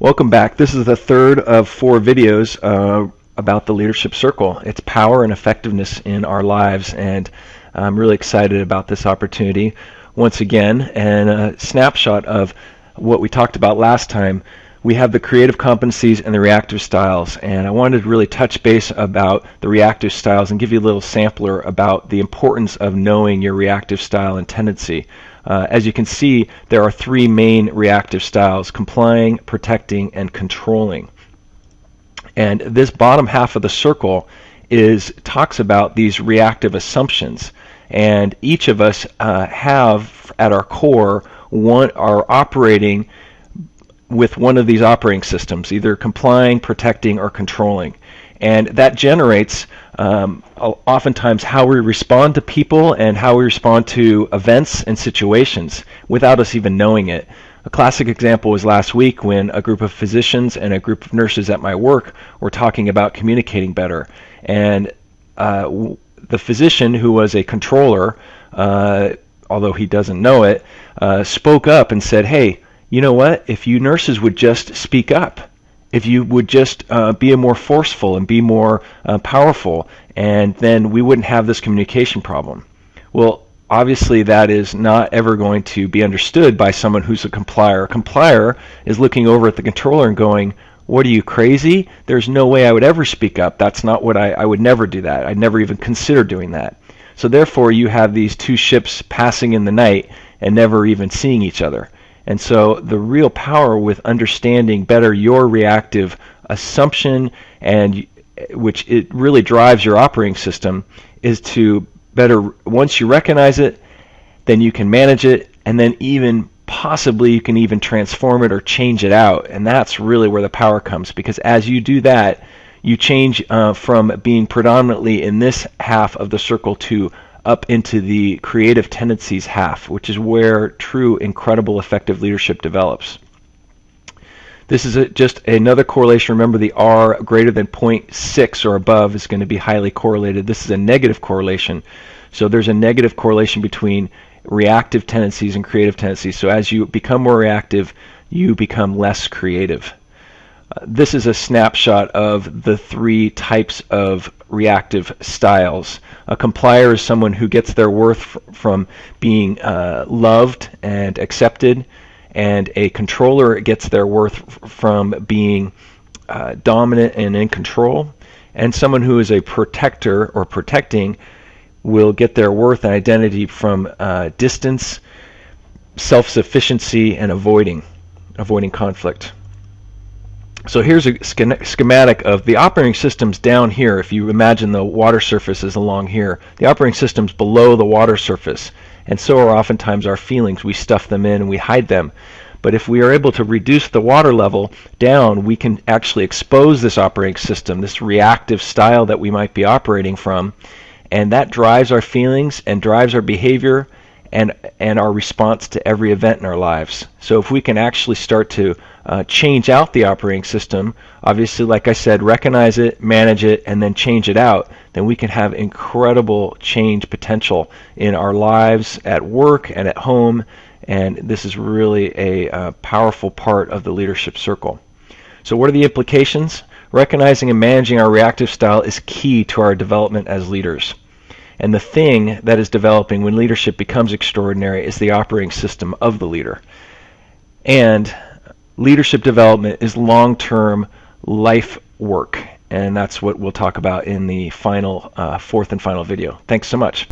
Welcome back. This is the third of 4 videos about the leadership circle, its power and effectiveness in our lives, and I'm really excited about this opportunity once again. And a snapshot of what we talked about last time. We have the creative competencies and the reactive styles, and I wanted to really touch base about the reactive styles and give you a little sampler about the importance of knowing your reactive style and tendency. As you can see, there are 3 main reactive styles: complying, protecting, and controlling. And this bottom half of the circle talks about these reactive assumptions. And each of us have at our core are operating with one of these operating systems, either complying, protecting, or controlling. And that generates oftentimes how we respond to people and how we respond to events and situations without us even knowing it. A classic example was last week when a group of physicians and a group of nurses at my work were talking about communicating better. And the physician, who was a controller, although he doesn't know it, spoke up and said, "Hey, you know what? If you nurses would just speak up, if you would just be more forceful and be more powerful, and then we wouldn't have this communication problem." Well, obviously that is not ever going to be understood by someone who's a complier. A complier is looking over at the controller and going, "What are you, crazy? There's no way I would ever speak up. That's not what I would never do that. I'd never even consider doing that." So therefore you have these 2 ships passing in the night and never even seeing each other. And so the real power with understanding better your reactive assumption, and which it really drives your operating system, is to better, once you recognize it, then you can manage it, and then even possibly you can even transform it or change it out. And that's really where the power comes, because as you do that, you change from being predominantly in this half of the circle to up into the creative tendencies half, which is where true, incredible, effective leadership develops. This is just another correlation. Remember, the R greater than 0.6 or above is going to be highly correlated. This is a negative correlation. So there's a negative correlation between reactive tendencies and creative tendencies. So as you become more reactive, you become less creative. This is a snapshot of the 3 types of reactive styles. A complier is someone who gets their worth from being loved and accepted, and a controller gets their worth from being dominant and in control. And someone who is a protector or protecting will get their worth and identity from distance, self-sufficiency, and avoiding conflict. So here's a schematic of the operating systems down here. If you imagine the water surface is along here, the operating system's below the water surface, and so are oftentimes our feelings. We stuff them in and we hide them. But if we are able to reduce the water level down, we can actually expose this operating system, this reactive style that we might be operating from, and that drives our feelings and drives our behavior and our response to every event in our lives. So if we can actually start to change out the operating system, obviously, like I said, recognize it, manage it, and then change it out, then we can have incredible change potential in our lives, at work and at home, and this is really a powerful part of the leadership circle. So what are the implications? Recognizing and managing our reactive style is key to our development as leaders. And the thing that is developing when leadership becomes extraordinary is the operating system of the leader. And leadership development is long-term life work, and that's what we'll talk about in the final 4th and final video. Thanks so much.